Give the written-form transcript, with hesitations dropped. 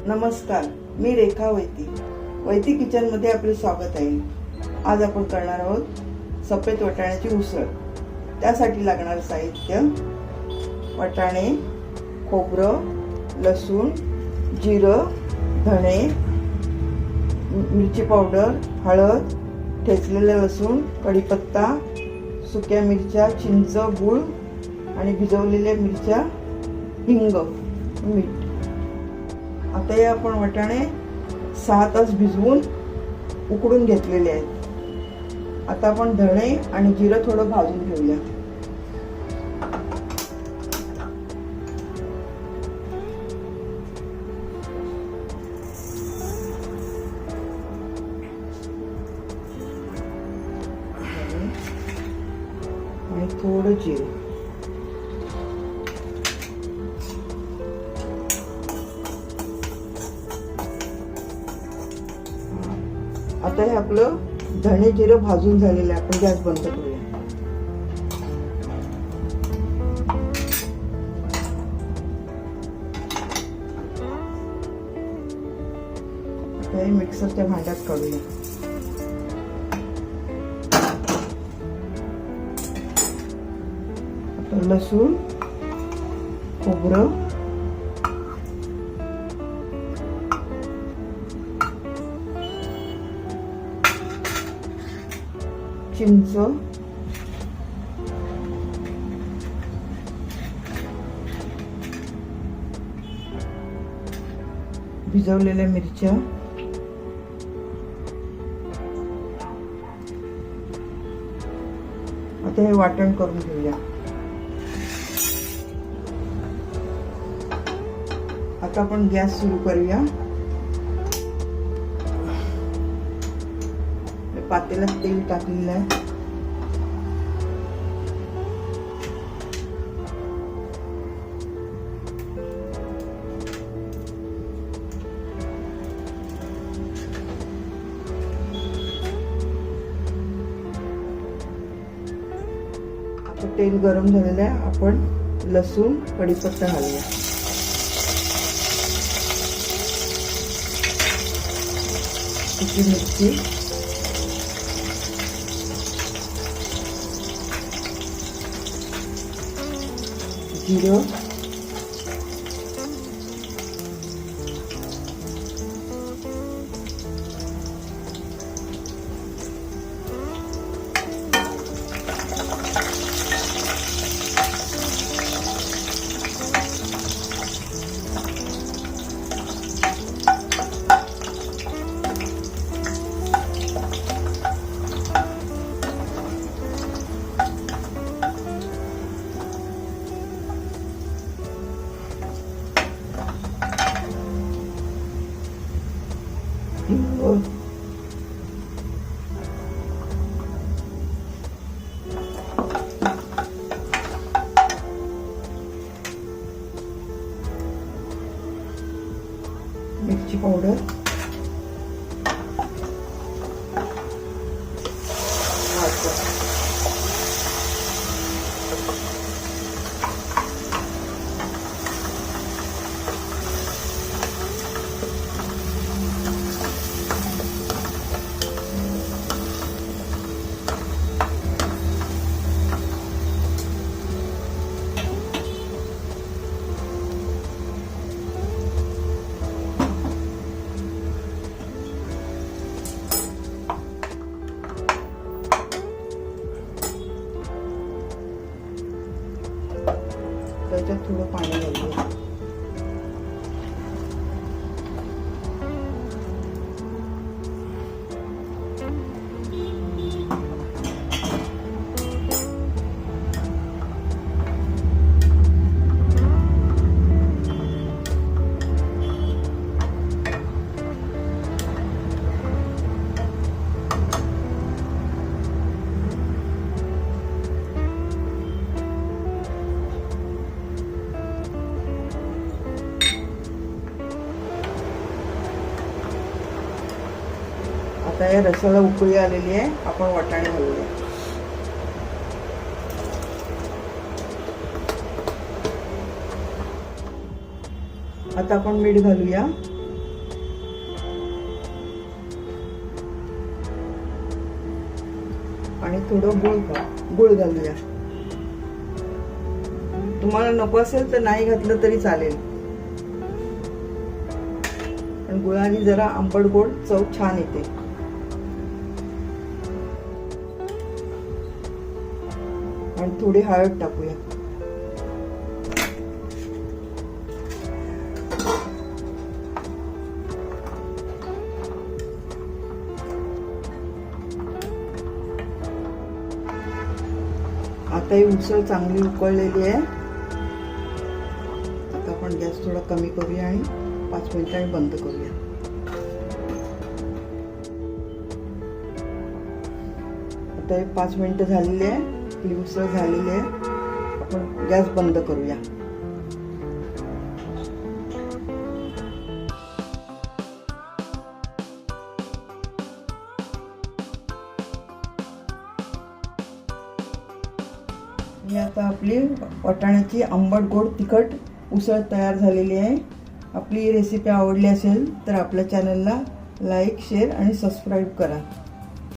नमस्कार, मी रेखा वैती. वैती किचन मध्ये आपले स्वागत आहे. आज आपण करणार आहोत सफेद वाटाण्याची उसळ. त्यासाठी लागणारे साहित्य: वाटाणे, खोबरं, लसूण, जिरं, धणे, मिरची पावडर, हळद, ठेचलेले लसूण, कढीपत्ता, सुक्या मिरच्या, चिंच, गूळ आणि भिजवलेल्या मिरच्या, हिंग, मीठ. आता हे आपण वाटाणे 6 तास भिजवून उकडून घेतलेले आहेत. आता आपण धणे आणि जिरं थोडं भाजून घेऊया. आणि थोडं जिरं. आता हे आपलं धणे जिरं भाजून झालेलं आहे. आपण गॅस बंद करूया. आता हे मिक्सरच्या भांड्यात काढूया. आता लसूण, खोबरं, चिंच, भिजवलेल्या मिरच्या, आता हे वाटण करून घेऊया. आता आपण गॅस सुरू करूया. पातेल्यात तेल टाकलेलं आहे. आता तेल गरम झालेलं आहे. आपण लसूण, कढीपत्ता घालूया. सुकी मिरची, जिरं, मिरची पावडर, त्याच्यात थोडं पाणी घालूया. आता या रसाला उकळी आलेली आहे. आपण वाटाणे घालूया. आता आपण मीठ घालूया. आणि थोडं गुळ घालूया. तुम्हाला नको असेल तर नाही घातलं तरी चालेल, पण गुळाने जरा आंबट गोड चव छान येते. आणि थोडी हळद टाकूया. आता ही उसळ चांगली उकळलेली आहे. आता आपण गॅस थोडा कमी करूया आणि 5 मिनिटांनी बंद करूया. आता हे 5 मिनिटं झालेली आहे. आपली उसळ झालेली आहे. आपण गॅस बंद करूया. ही आता आपली वाटाण्याची आंबट गोड तिखट उसळ तयार झालेली आहे. आपली रेसिपी आवडली असेल तर आपल्या चॅनलला लाईक, शेअर आणि सबस्क्राईब करा.